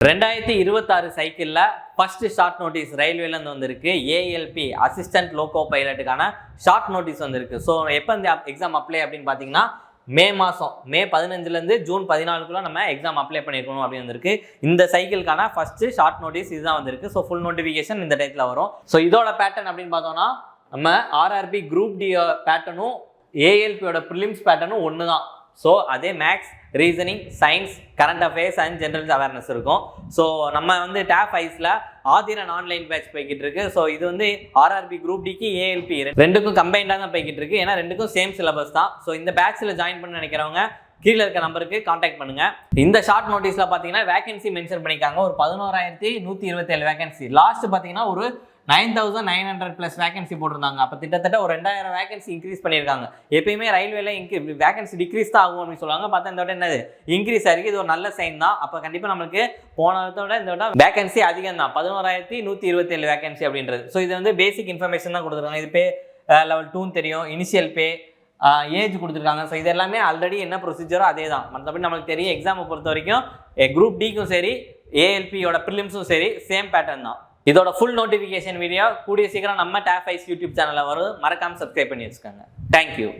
2026 சைக்கிளில் first short notice ரயில்வேலேருந்து வந்திருக்கு. ஏஎல்பி அசிஸ்டன்ட் லோகோ பைலட்டுக்கான ஷார்ட் நோட்டீஸ் வந்திருக்கு. ஸோ எப்போ இந்த எக்ஸாம் அப்ளை அப்படின்னு பார்த்தீங்கன்னா மே 15 ஜூன் 14 நம்ம எக்ஸாம் அப்ளை பண்ணியிருக்கணும் அப்படின்னு வந்திருக்கு. இந்த சைக்கிளுக்கான ஃபர்ஸ்ட் ஷார்ட் நோட்டீஸ் இதுதான் வந்திருக்கு. ஸோ ஃபுல் நோட்டிஃபிகேஷன் இந்த டைத்தில் வரும். ஸோ இதோட பேட்டர்ன் அப்படின்னு பார்த்தோம்னா நம்ம ஆர்ஆர்பி குரூப் டி பேட்டர்னும் ஏஎல்பியோட ப்ரிலிம்ஸ் பேட்டர்னும் ஒன்று தான். ஸோ அதே maths, reasoning, science, current affairs and general awareness இருக்கும். ஸோ நம்ம டேப் ஐஸில் ஆதிரன் ஆன்லைன் பேட்ச் போய்கிட்டு இருக்கு. ஸோ இது ஆர்ஆர்பி குரூப் டிக்கு ஏஎல்பி ரெண்டுக்கும் கம்பைண்டாக தான் போய்கிட்டு இருக்கு. ஏன்னா ரெண்டுக்கும் சேம் சிலபஸ் தான். ஸோ இந்த பேட்சில் ஜாயின் பண்ண நினைக்கிறவங்க கீழே இருக்க நம்பருக்கு காண்டாக்ட் பண்ணுங்க. இந்த ஷார்ட் நோட்டீஸில் பார்த்தீங்கன்னா வேகன்சி மென்ஷன் பண்ணியிருக்காங்க. ஒரு 11,127 வேகன்சி. லாஸ்ட் பார்த்தீங்கன்னா ஒரு 9,900+ வேகன்சி போட்டிருந்தாங்க. அப்போ கிட்டத்தட்ட ஒரு 2,000 வேகன்சி இன்க்ரீஸ் பண்ணியிருக்காங்க. எப்பயுமே ரயில்வேல வேகன்சி டிக்ரீஸ் தான் ஆகும் அப்படின்னு சொல்லுவாங்க. பார்த்தா இந்த விட என்னது இன்க்ரீஸ் ஆயிருக்கு. இது ஒரு நல்ல சைன் தான். அப்போ கண்டிப்பாக நம்மளுக்கு போனதோட இந்த விட வேகன்சி அதிகம் தான். 11,127 வேகன்சி அப்படின்றது. ஸோ இது பேசிக் இன்ஃபர்மேஷன் தான் கொடுத்துருக்காங்க. இது பே லெவல் 2 தெரியும், இனிஷியல் பே, ஏஜ் கொடுத்துருக்காங்க. ஸோ இது எல்லாமே ஆல்ரெடி என்ன ப்ரொசீஜரோ அதே தான். மற்றபடி நம்மளுக்கு தெரியும். எக்ஸாமை பொறுத்த வரைக்கும் குரூப் டிக்கும் சரி, ஏஎல்பியோட ப்ரிலிம்ஸும் சரி, சேம் பேட்டர்ன் தான். இதோட ஃபுல் நோட்டிஃபிகேஷன் வீடியோ கூடிய சீக்கிரம் நம்ம டேப் ஐஸ் யூடியூப் சேனலில் வரும். மறக்காமல் சப்ஸ்கிரைப் பண்ணி வச்சுக்கோங்க. தேங்க்யூ.